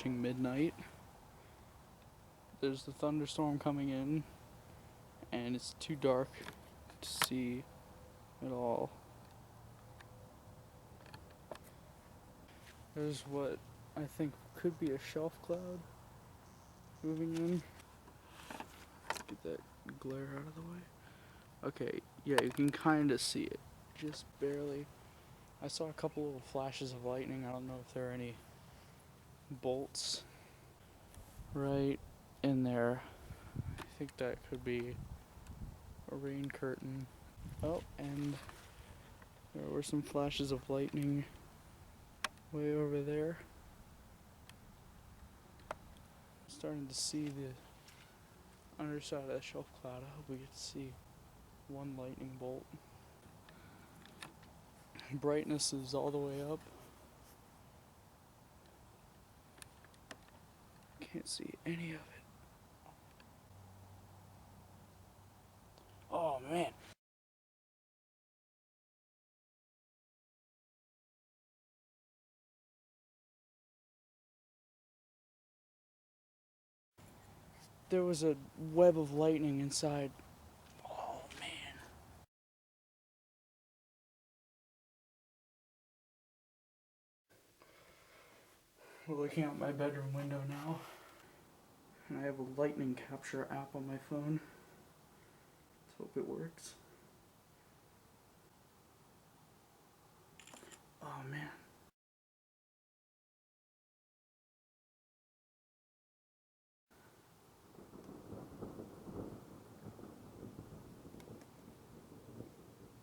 approaching midnight. There's the thunderstorm coming in, and it's too dark to see at all. There's what I think could be a shelf cloud moving in. Let's get that glare out of the way. Okay, yeah, you can kind of see it, just barely. I saw a couple little flashes of lightning. I don't know if there are any bolts right in there. I think that could be a rain curtain. Oh, and there were some flashes of lightning way over there. I'm starting to see the underside of that shelf cloud. I hope we get to see one lightning bolt. Brightness is all the way up. Can't see any of it. Oh man. There was a web of lightning inside. Oh man. We're looking out my bedroom window now. And I have a lightning capture app on my phone. Let's hope it works. Oh man.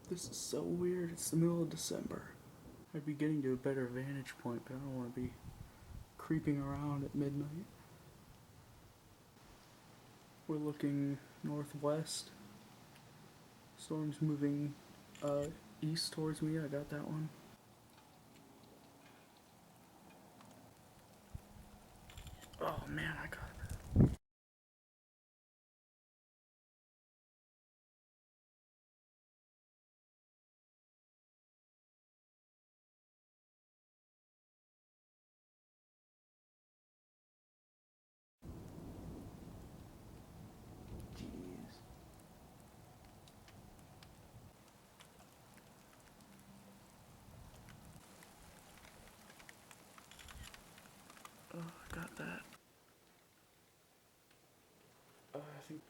This is so weird. It's the middle of December. I'd be getting to a better vantage point, but I don't want to be creeping around at midnight. We're looking northwest. Storm's moving east towards me. I got that one. Oh man, I got it. Jeez. Oh, I got that. I think